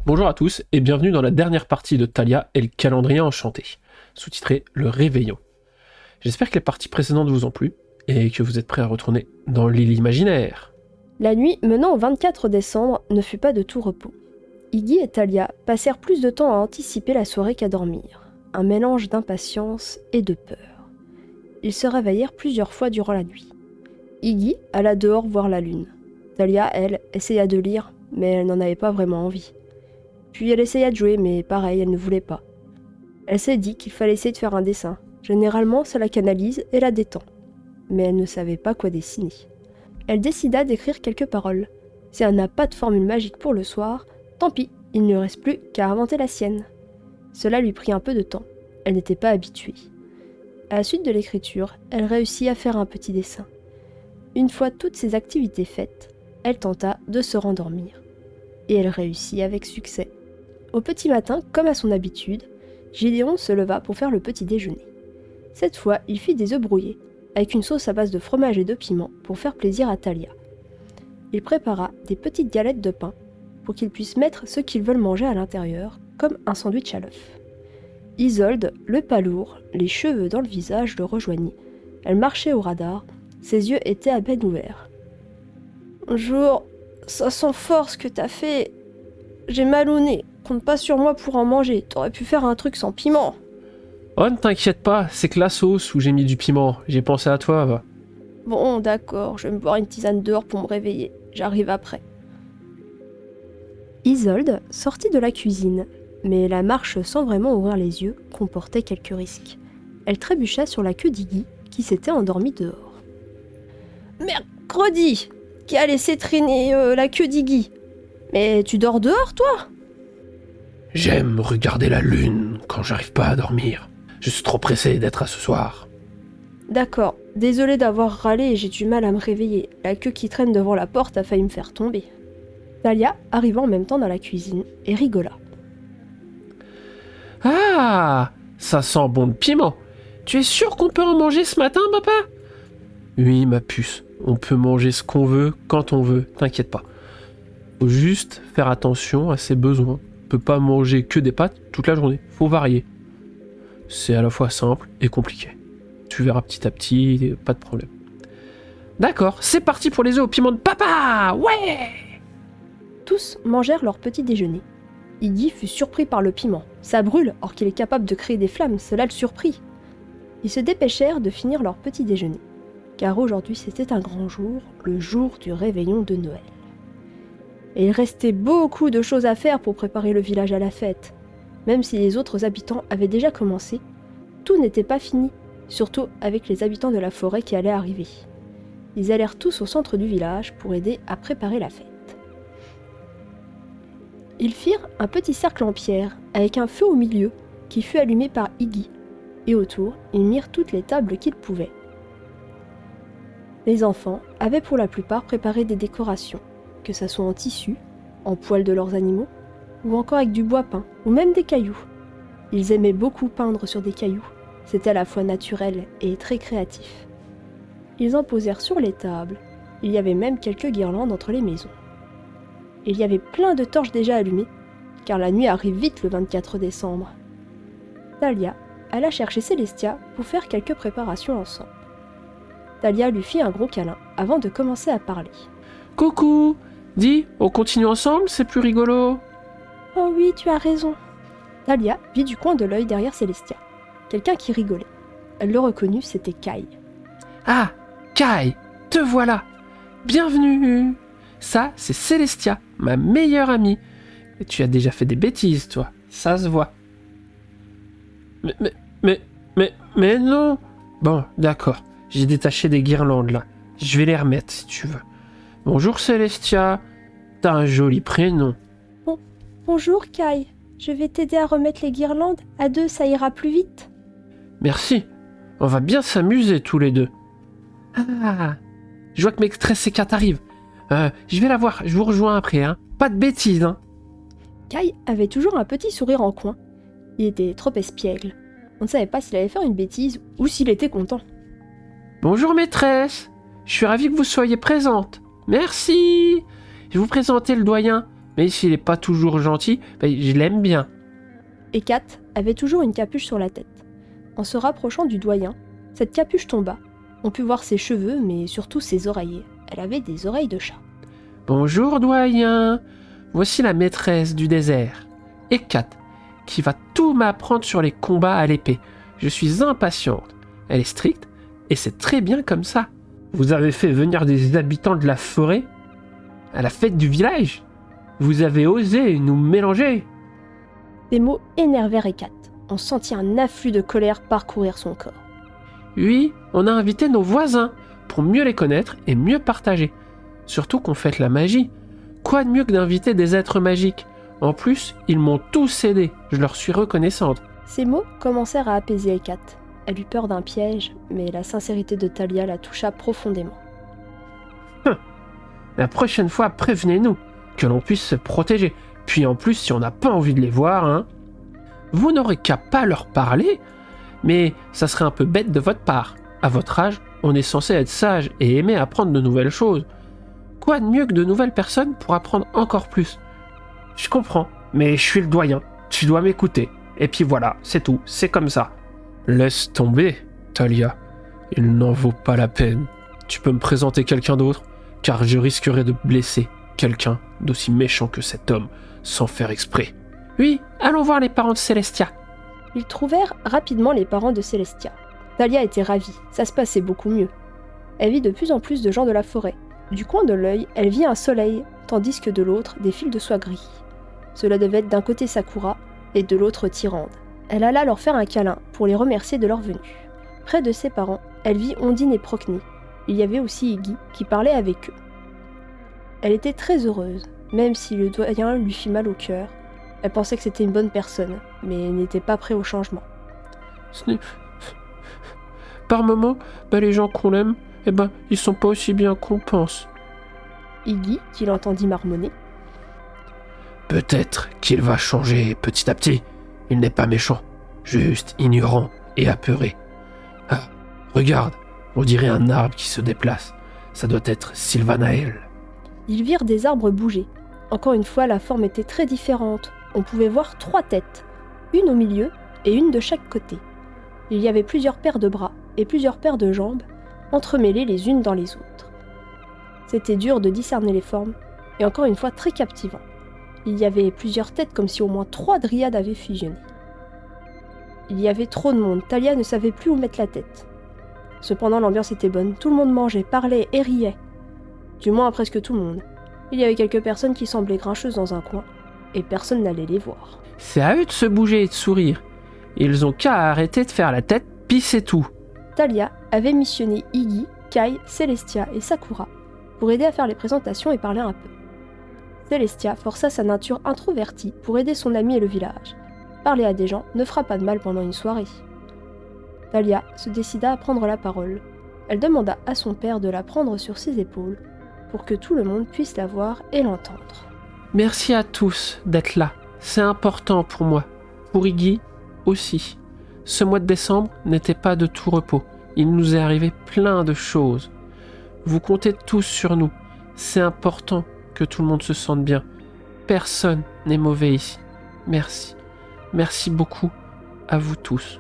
Bonjour à tous et bienvenue dans la dernière partie de Thalia et le calendrier enchanté, sous-titré Le Réveillon. J'espère que les parties précédentes vous ont plu et que vous êtes prêts à retourner dans l'île imaginaire. La nuit menant au 24 décembre ne fut pas de tout repos. Iggy et Thalia passèrent plus de temps à anticiper la soirée qu'à dormir, un mélange d'impatience et de peur. Ils se réveillèrent plusieurs fois durant la nuit. Iggy alla dehors voir la lune. Thalia, elle, essaya de lire, mais elle n'en avait pas vraiment envie. Puis elle essaya de jouer, mais pareil, elle ne voulait pas. Elle s'est dit qu'il fallait essayer de faire un dessin. Généralement, ça la canalise et la détend. Mais elle ne savait pas quoi dessiner. Elle décida d'écrire quelques paroles. Si elle n'a pas de formule magique pour le soir, tant pis, il ne reste plus qu'à inventer la sienne. Cela lui prit un peu de temps. Elle n'était pas habituée. À la suite de l'écriture, elle réussit à faire un petit dessin. Une fois toutes ses activités faites, elle tenta de se rendormir. Et elle réussit avec succès. Au petit matin, comme à son habitude, Gédéon se leva pour faire le petit déjeuner. Cette fois, il fit des œufs brouillés, avec une sauce à base de fromage et de piment pour faire plaisir à Thalia. Il prépara des petites galettes de pain pour qu'ils puissent mettre ce qu'ils veulent manger à l'intérieur, comme un sandwich à l'œuf. Isolde, le pas lourd, les cheveux dans le visage, le rejoignit. Elle marchait au radar, ses yeux étaient à peine ouverts. « Bonjour, ça sent fort ce que t'as fait. J'ai mal au nez. Compte pas sur moi pour en manger. T'aurais pu faire un truc sans piment. » Oh, ne t'inquiète pas, c'est que la sauce où j'ai mis du piment. J'ai pensé à toi, va. Bon, d'accord, je vais me boire une tisane dehors pour me réveiller. J'arrive après. Isolde sortit de la cuisine, mais la marche sans vraiment ouvrir les yeux comportait quelques risques. Elle trébucha sur la queue d'Iggy, qui s'était endormi dehors. « Mercredi, qui a laissé traîner la queue d'Iggy. Mais tu dors dehors, toi ?» J'aime regarder la lune quand j'arrive pas à dormir. Je suis trop pressé d'être à ce soir. D'accord, désolé d'avoir râlé et j'ai du mal à me réveiller. La queue qui traîne devant la porte a failli me faire tomber. Thalia arriva en même temps dans la cuisine et rigola. Ah, ça sent bon le piment. Tu es sûr qu'on peut en manger ce matin, papa ? Oui, ma puce, on peut manger ce qu'on veut, quand on veut, t'inquiète pas. Faut juste faire attention à ses besoins. On peut pas manger que des pâtes toute la journée, faut varier. C'est à la fois simple et compliqué. Tu verras petit à petit, pas de problème. D'accord, c'est parti pour les œufs au piment de papa. Ouais! Tous mangèrent leur petit déjeuner. Iggy fut surpris par le piment. Ça brûle, or qu'il est capable de créer des flammes, cela le surprit. Ils se dépêchèrent de finir leur petit déjeuner, car aujourd'hui c'était un grand jour, le jour du réveillon de Noël. Et il restait beaucoup de choses à faire pour préparer le village à la fête. Même si les autres habitants avaient déjà commencé, tout n'était pas fini, surtout avec les habitants de la forêt qui allaient arriver. Ils allèrent tous au centre du village pour aider à préparer la fête. Ils firent un petit cercle en pierre, avec un feu au milieu, qui fut allumé par Iggy, et autour, ils mirent toutes les tables qu'ils pouvaient. Les enfants avaient pour la plupart préparé des décorations, que ça soit en tissu, en poils de leurs animaux, ou encore avec du bois peint, ou même des cailloux. Ils aimaient beaucoup peindre sur des cailloux, c'était à la fois naturel et très créatif. Ils en posèrent sur les tables, il y avait même quelques guirlandes entre les maisons. Il y avait plein de torches déjà allumées, car la nuit arrive vite le 24 décembre. Thalia alla chercher Célestia pour faire quelques préparations ensemble. Thalia lui fit un gros câlin avant de commencer à parler. « Coucou, dis, on continue ensemble, c'est plus rigolo. » « Oh oui, tu as raison. » Thalia vit du coin de l'œil derrière Célestia. Quelqu'un qui rigolait. Elle le reconnut, c'était Kai. « Ah, Kai, te voilà. Bienvenue. Ça, c'est Célestia, ma meilleure amie. Et tu as déjà fait des bêtises, toi. Ça se voit. » Mais non. Bon, d'accord. J'ai détaché des guirlandes, là. Je vais les remettre, si tu veux. Bonjour, Célestia. T'as un joli prénom. Bonjour Kai, je vais t'aider à remettre les guirlandes. À deux, ça ira plus vite. Merci. On va bien s'amuser tous les deux. Ah, je vois que mes stress C4 arrivent. Je vais la voir, je vous rejoins après, hein. Pas de bêtises, hein. Kai avait toujours un petit sourire en coin. Il était trop espiègle. On ne savait pas s'il allait faire une bêtise ou s'il était content. Bonjour maîtresse, je suis ravi que vous soyez présente. Merci. Je vais vous présenter le doyen, Mais s'il n'est pas toujours gentil, je l'aime bien. Hécat avait toujours une capuche sur la tête. En se rapprochant du doyen, cette capuche tomba. On put voir ses cheveux, mais surtout ses oreilles. Elle avait des oreilles de chat. Bonjour, doyen. Voici la maîtresse du désert, Hécat, qui va tout m'apprendre sur les combats à l'épée. Je suis impatiente. Elle est stricte, et c'est très bien comme ça. Vous avez fait venir des habitants de la forêt à la fête du village. Vous avez osé nous mélanger. Ces mots énervèrent Hécat. On sentit un afflux de colère parcourir son corps. Oui, on a invité nos voisins pour mieux les connaître et mieux partager. Surtout qu'on fête la magie. Quoi de mieux que d'inviter des êtres magiques? En plus, ils m'ont tous aidé. Je leur suis reconnaissante. Ces mots commencèrent à apaiser Hécat. Elle eut peur d'un piège, mais la sincérité de Thalia la toucha profondément. La prochaine fois, prévenez-nous, que l'on puisse se protéger. Puis en plus, si on n'a pas envie de les voir, hein. Vous n'aurez qu'à pas leur parler, mais ça serait un peu bête de votre part. À votre âge, on est censé être sage et aimer apprendre de nouvelles choses. Quoi de mieux que de nouvelles personnes pour apprendre encore plus? Je comprends, mais je suis le doyen. Tu dois m'écouter. Et puis voilà, c'est tout, c'est comme ça. Laisse tomber, Thalia. Il n'en vaut pas la peine. Tu peux me présenter quelqu'un d'autre? Car je risquerais de blesser quelqu'un d'aussi méchant que cet homme, sans faire exprès. Oui, allons voir les parents de Célestia. Ils trouvèrent rapidement les parents de Célestia. Thalia était ravie, ça se passait beaucoup mieux. Elle vit de plus en plus de gens de la forêt. Du coin de l'œil, elle vit un soleil, tandis que de l'autre, des fils de soie gris. Cela devait être d'un côté Sakura et de l'autre Tyrande. Elle alla leur faire un câlin pour les remercier de leur venue. Près de ses parents, elle vit Ondine et Procne. Il y avait aussi Iggy qui parlait avec eux. Elle était très heureuse, même si le doyen lui fit mal au cœur. Elle pensait que c'était une bonne personne, mais n'était pas prête au changement. Par moments, les gens qu'on aime, ils sont pas aussi bien qu'on pense. Iggy, qui l'entendit marmonner. Peut-être qu'il va changer petit à petit. Il n'est pas méchant, juste ignorant et apeuré. Ah, regarde, on dirait un arbre qui se déplace. Ça doit être Sylvanael. Ils virent des arbres bouger. Encore une fois, la forme était très différente. On pouvait voir 3 têtes, une au milieu et une de chaque côté. Il y avait plusieurs paires de bras et plusieurs paires de jambes, entremêlées les unes dans les autres. C'était dur de discerner les formes, et encore une fois très captivant. Il y avait plusieurs têtes comme si au moins 3 dryades avaient fusionné. Il y avait trop de monde, Thalia ne savait plus où mettre la tête. Cependant l'ambiance était bonne, tout le monde mangeait, parlait et riait. Du moins presque tout le monde. Il y avait quelques personnes qui semblaient grincheuses dans un coin, et personne n'allait les voir. C'est à eux de se bouger et de sourire. Ils ont qu'à arrêter de faire la tête, pis c'est tout. Thalia avait missionné Iggy, Kai, Célestia et Sakura pour aider à faire les présentations et parler un peu. Célestia força sa nature introvertie pour aider son ami et le village. Parler à des gens ne fera pas de mal pendant une soirée. Thalia se décida à prendre la parole. Elle demanda à son père de la prendre sur ses épaules pour que tout le monde puisse la voir et l'entendre. Merci à tous d'être là. C'est important pour moi. Pour Iggy aussi. Ce mois de décembre n'était pas de tout repos. Il nous est arrivé plein de choses. Vous comptez tous sur nous. C'est important que tout le monde se sente bien. Personne n'est mauvais ici. Merci. Merci beaucoup à vous tous.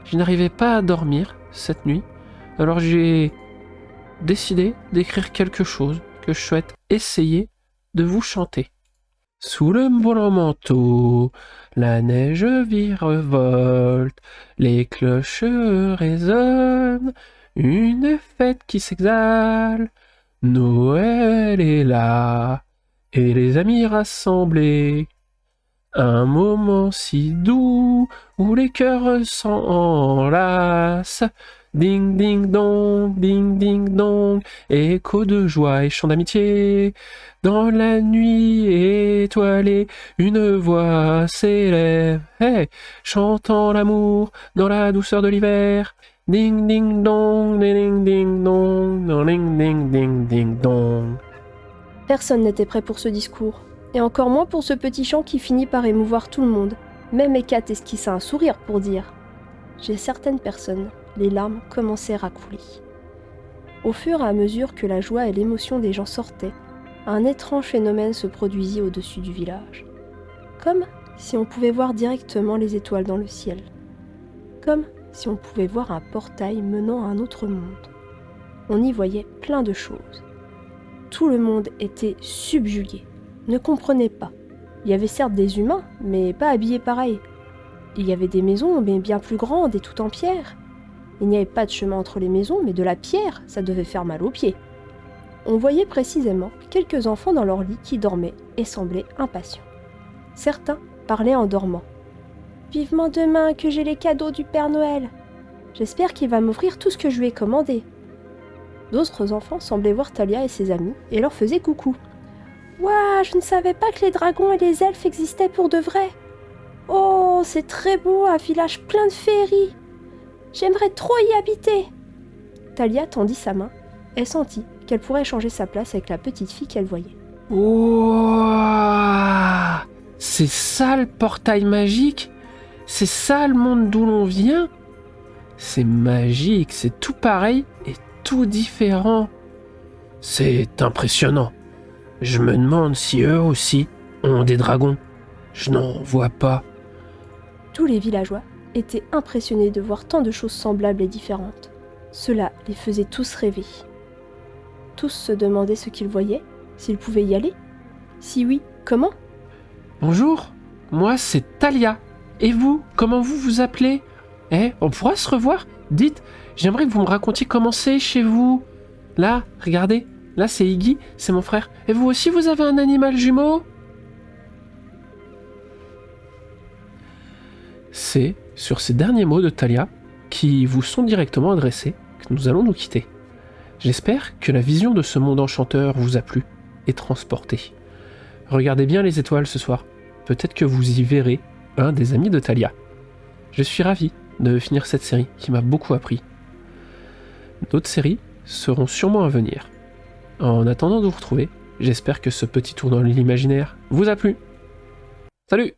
Je n'arrivais pas à dormir cette nuit, alors j'ai décidé d'écrire quelque chose que je souhaite essayer de vous chanter. Sous le brûlant manteau, la neige virevolte, les cloches résonnent, une fête qui s'exhale, Noël est là, et les amis rassemblés. Un moment si doux, où les cœurs s'enlacent, ding ding dong, écho de joie et chant d'amitié. Dans la nuit étoilée, une voix s'élève, hey, chantant l'amour dans la douceur de l'hiver. Ding ding dong, ding ding dong, ding ding ding ding dong. Personne n'était prêt pour ce discours, et encore moins pour ce petit chant qui finit par émouvoir tout le monde. Même Hécat esquissa un sourire pour dire « Chez certaines personnes, les larmes commencèrent à couler. » Au fur et à mesure que la joie et l'émotion des gens sortaient, un étrange phénomène se produisit au-dessus du village. Comme si on pouvait voir directement les étoiles dans le ciel. Comme si on pouvait voir un portail menant à un autre monde. On y voyait plein de choses. Tout le monde était subjugué, ne comprenait pas. Il y avait certes des humains, mais pas habillés pareil. Il y avait des maisons, mais bien plus grandes et toutes en pierre. Il n'y avait pas de chemin entre les maisons, mais de la pierre, ça devait faire mal aux pieds. On voyait précisément quelques enfants dans leur lit qui dormaient et semblaient impatients. Certains parlaient en dormant. « Vivement demain que j'ai les cadeaux du Père Noël. J'espère qu'il va m'offrir tout ce que je lui ai commandé. » D'autres enfants semblaient voir Thalia et ses amis et leur faisaient coucou. « Ouah, je ne savais pas que les dragons et les elfes existaient pour de vrai. Oh, c'est très beau, un village plein de féeries. J'aimerais trop y habiter. » Thalia tendit sa main et sentit qu'elle pourrait changer sa place avec la petite fille qu'elle voyait. Ouah, c'est ça le portail magique? C'est ça le monde d'où l'on vient? C'est magique, c'est tout pareil et tout différent. C'est impressionnant. Je me demande si eux aussi ont des dragons. Je n'en vois pas. Tous les villageois étaient impressionnés de voir tant de choses semblables et différentes. Cela les faisait tous rêver. Tous se demandaient ce qu'ils voyaient, s'ils pouvaient y aller. Si oui, comment? Bonjour, moi c'est Thalia. Et vous, comment vous vous appelez? On pourra se revoir? Dites, j'aimerais que vous me racontiez comment c'est chez vous. Là, regardez, là c'est Iggy, c'est mon frère. Et vous aussi, vous avez un animal jumeau? C'est sur ces derniers mots de Thalia, qui vous sont directement adressés, que nous allons nous quitter. J'espère que la vision de ce monde enchanteur vous a plu et transporté. Regardez bien les étoiles ce soir. Peut-être que vous y verrez un des amis de Thalia. Je suis ravi de finir cette série qui m'a beaucoup appris. D'autres séries seront sûrement à venir. En attendant de vous retrouver, j'espère que ce petit tour dans l'imaginaire vous a plu. Salut!